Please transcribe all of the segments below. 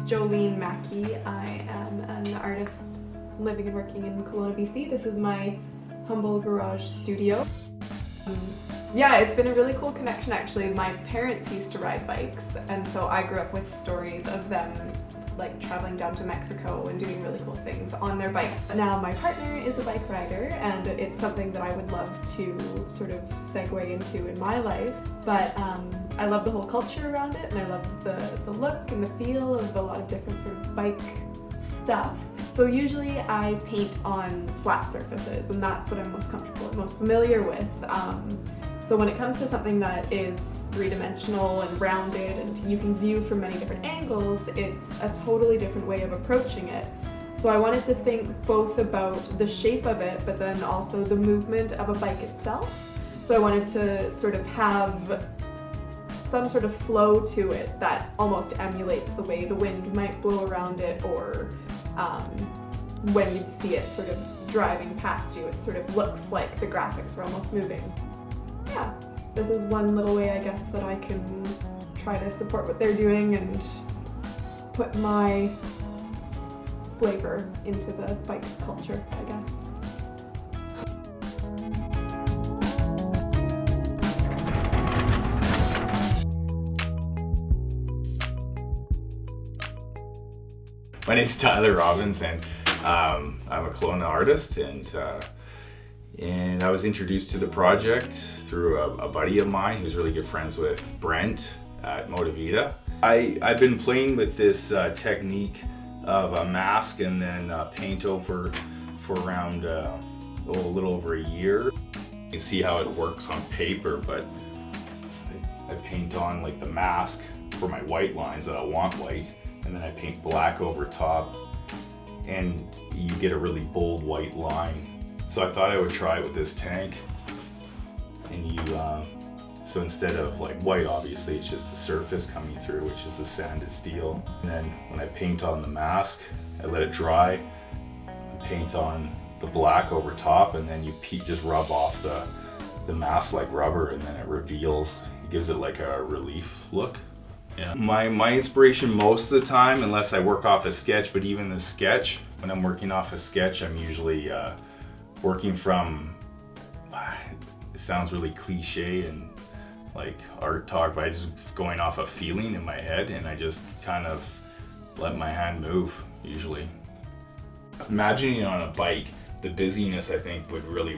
Jolene Mackey. I am an artist living and working in Kelowna, BC. This is my humble garage studio. Yeah, it's been a really cool connection actually. My parents used to ride bikes, and so I grew up with stories of them like traveling down to Mexico and doing really cool things on their bikes. Now my partner is a bike rider, and it's something that I would love to sort of segue into in my life. But I love the whole culture around it, and I love the look and the feel of a lot of different sort of bike stuff. So usually I paint on flat surfaces, and that's what I'm most comfortable and most familiar with. So when it comes to something that is three-dimensional and rounded and you can view from many different angles, it's a totally different way of approaching it. So I wanted to think both about the shape of it, but then also the movement of a bike itself. So I wanted to sort of have some sort of flow to it that almost emulates the way the wind might blow around it, or when you'd see it sort of driving past you, it sort of looks like the graphics are almost moving. Yeah, this is one little way, I guess, that I can try to support what they're doing and put my flavor into the bike culture, I guess. My name is Tyler Robbins, and I'm a Kelowna artist, and I was introduced to the project through a buddy of mine who's really good friends with Brent at MotoVida. I've been playing with this technique of a mask and then paint over for around a little over a year. You can see how it works on paper, but I paint on like the mask for my white lines that I want white, and then I paint black over top, and you get a really bold white line. So I thought I would try it with this tank, and so instead of like white, obviously it's just the surface coming through, which is the sanded steel. And then when I paint on the mask, I let it dry, and paint on the black over top, and then you just rub off the mask like rubber, and then it reveals, it gives it like a relief look. Yeah. My inspiration most of the time, unless I work off a sketch, but even the sketch, when I'm working off a sketch, I'm usually working from, it sounds really cliche and like art talk, but I just going off a feeling in my head, and I just kind of let my hand move usually. Imagining on a bike, the busyness I think would really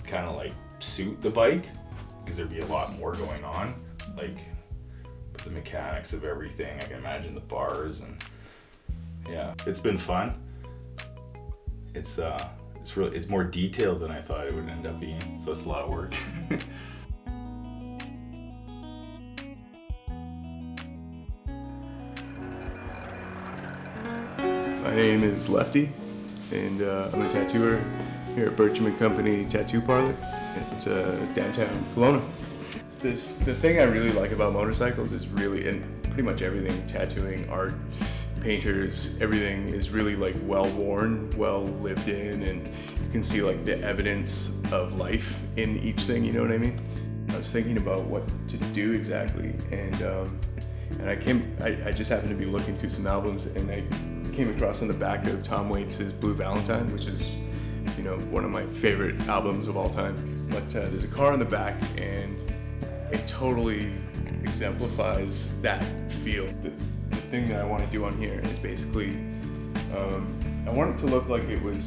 kind of suit the bike, because there'd be a lot more going on, like the mechanics of everything. I can imagine the bars, and yeah, it's been fun. It's more detailed than I thought it would end up being, so it's a lot of work. My name is Lefty, and I'm a tattooer here at Bircham & Company Tattoo Parlor at downtown Kelowna. The thing I really like about motorcycles is really, and pretty much everything, tattooing, art, painters, everything is really well worn, well lived in, and you can see the evidence of life in each thing, you know what I mean? I was thinking about what to do exactly, and I just happened to be looking through some albums, and I came across on the back of Tom Waits' Blue Valentine, which is, one of my favorite albums of all time. But there's a car on the back, and it totally exemplifies that feel. The thing that I want to do on here is basically, I want it to look like it was,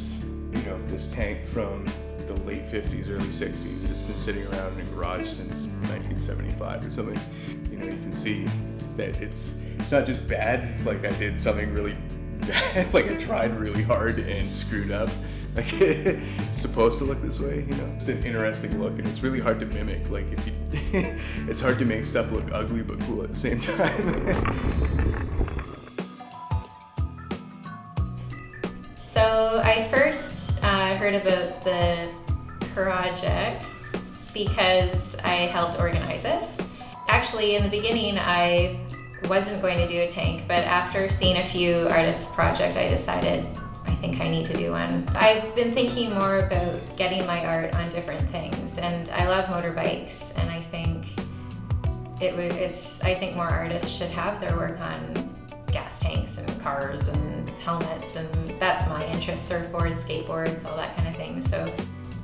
this tank from the late 50s, early 60s. It's been sitting around in a garage since 1975 or something. You can see that it's not just bad, like I did something really bad, like I tried really hard and screwed up. Like it's supposed to look this way, It's an interesting look, and it's really hard to mimic. It's hard to make stuff look ugly but cool at the same time. So I first heard about the project because I helped organize it. Actually, in the beginning, I wasn't going to do a tank, but after seeing a few artists' projects, I decided I think I need to do one. I've been thinking more about getting my art on different things, and I love motorbikes, and I think I think more artists should have their work on gas tanks and cars and helmets, and that's my interest, surfboards, skateboards, all that kind of thing. So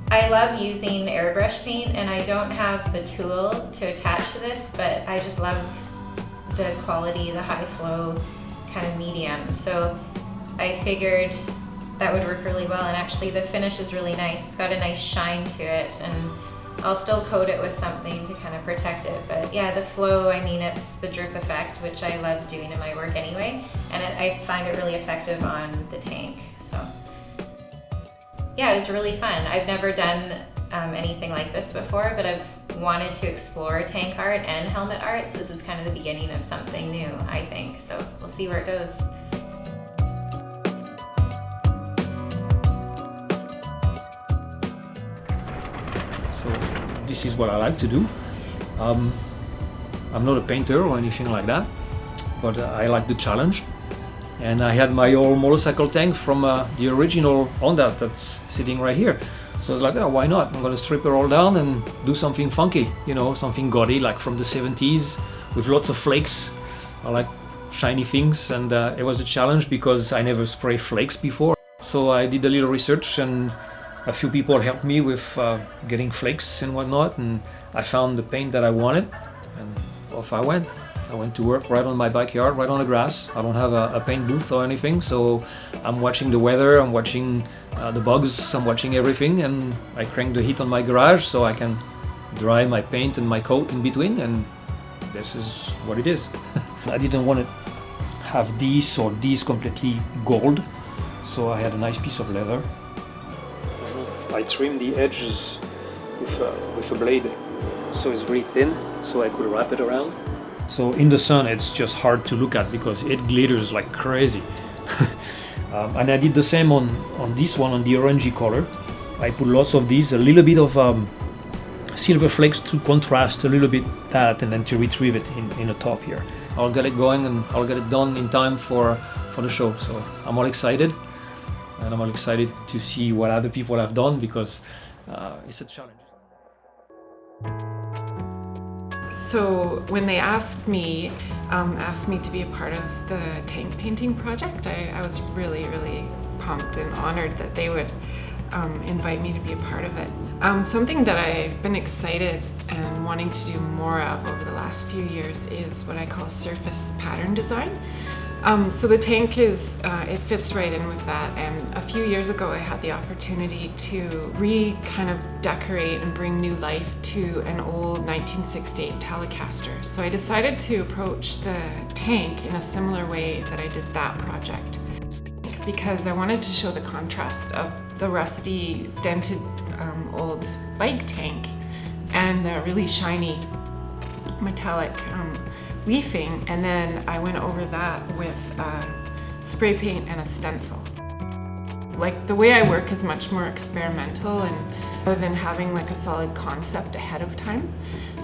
I love using airbrush paint, and I don't have the tool to attach to this, but I just love the quality, the high flow kind of medium. So I figured that would work really well, and actually the finish is really nice. It's got a nice shine to it, and I'll still coat it with something to kind of protect it. But yeah, the flow, I mean, it's the drip effect, which I love doing in my work anyway, and I find it really effective on the tank. So yeah, it was really fun. I've never done anything like this before, but I've wanted to explore tank art and helmet art, so this is kind of the beginning of something new, I think. So we'll see where it goes. So this is what I like to do. I'm not a painter or anything like that, but I like the challenge. And I had my old motorcycle tank from the original Honda that's sitting right here. So I was like, oh, why not? I'm gonna strip it all down and do something funky, you know, something gaudy like from the 70s with lots of flakes. I like shiny things, and it was a challenge because I never sprayed flakes before. So I did a little research, and a few people helped me with getting flakes and whatnot, and I found the paint that I wanted, and off I went. I went to work right on my backyard, right on the grass. I don't have a paint booth or anything, so I'm watching the weather, I'm watching the bugs, I'm watching everything, and I crank the heat on my garage so I can dry my paint and my coat in between, and this is what it is. I didn't want to have these or these completely gold, so I had a nice piece of leather. I trimmed the edges with a blade, so it's really thin, so I could wrap it around. So in the sun it's just hard to look at because it glitters like crazy. And I did the same on this one, on the orangey color. I put lots of these, a little bit of silver flakes to contrast a little bit that, and then to retrieve it in the top here. I'll get it going and I'll get it done in time for the show. So I'm all excited, and I'm all excited to see what other people have done because it's a challenge. So when they asked me to be a part of the tank painting project, I was really, really pumped and honored that they would invite me to be a part of it. Something that I've been excited and wanting to do more of over the last few years is what I call surface pattern design. So the tank it fits right in with that, and a few years ago I had the opportunity to kind of decorate and bring new life to an old 1968 Telecaster. So I decided to approach the tank in a similar way that I did that project, because I wanted to show the contrast of the rusty, dented old bike tank and the really shiny metallic leafing, and then I went over that with spray paint and a stencil. Like, the way I work is much more experimental, and rather than having like a solid concept ahead of time.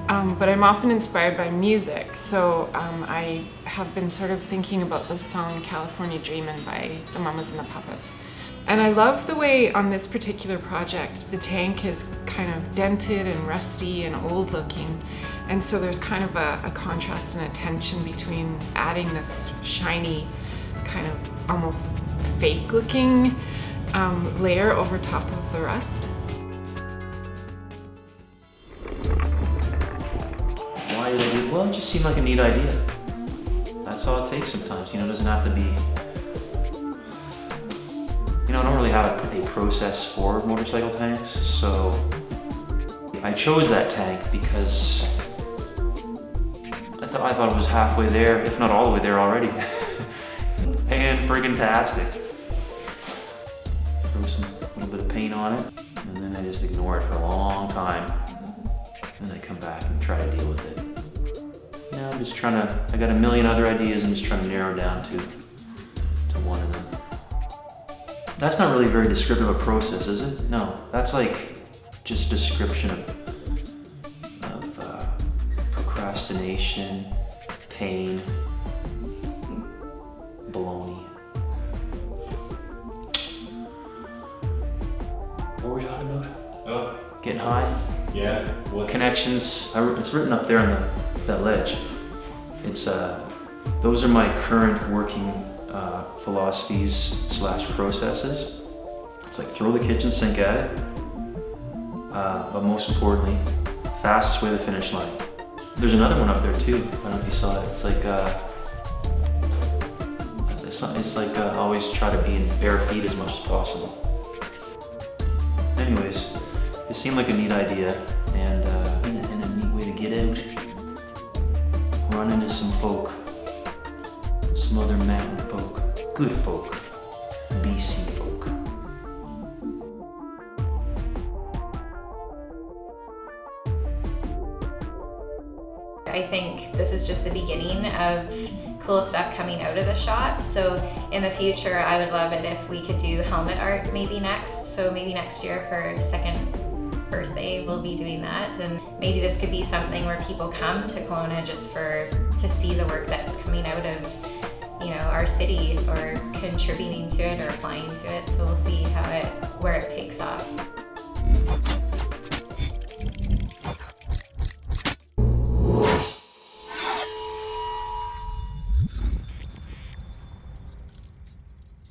But I'm often inspired by music, so I have been sort of thinking about the song California Dreamin' by the Mamas and the Papas. And I love the way on this particular project the tank is kind of dented and rusty and old looking, and so there's kind of a contrast and a tension between adding this shiny, kind of almost fake looking layer over top of the rust. Why did I do it? Well, it just seemed like a neat idea. That's all it takes sometimes, you know, it doesn't have to be. You know, I don't really have a process for motorcycle tanks, so I chose that tank because I thought it was halfway there, if not all the way there already. And friggin-tastic. Throw a little bit of paint on it, and then I just ignore it for a long time. And then I come back and try to deal with it. You know, I'm just trying to, I got a million other ideas, I'm just trying to narrow down to one of them. That's not really very descriptive of a process, is it? No, that's like just description of procrastination, pain, baloney. What were we talking about? Oh, Getting high? yeah. Connections. It's written up there on that ledge. It's Those are my current working philosophies / processes. It's like throw the kitchen sink at it, but most importantly, fastest way to the finish line. There's another one up there too. I don't know if you saw it. It's like always try to be in bare feet as much as possible. Anyways, it seemed like a neat idea and a neat way to get out. Run into some folk, some other mountain folk, good folk, BC folk. I think this is just the beginning of cool stuff coming out of the shop. So in the future, I would love it if we could do helmet art maybe next. So maybe next year for 2nd birthday, we'll be doing that. And maybe this could be something where people come to Kelowna just to see the work that's coming out of, you know, our city or contributing to it or applying to it. So we'll see where it takes off.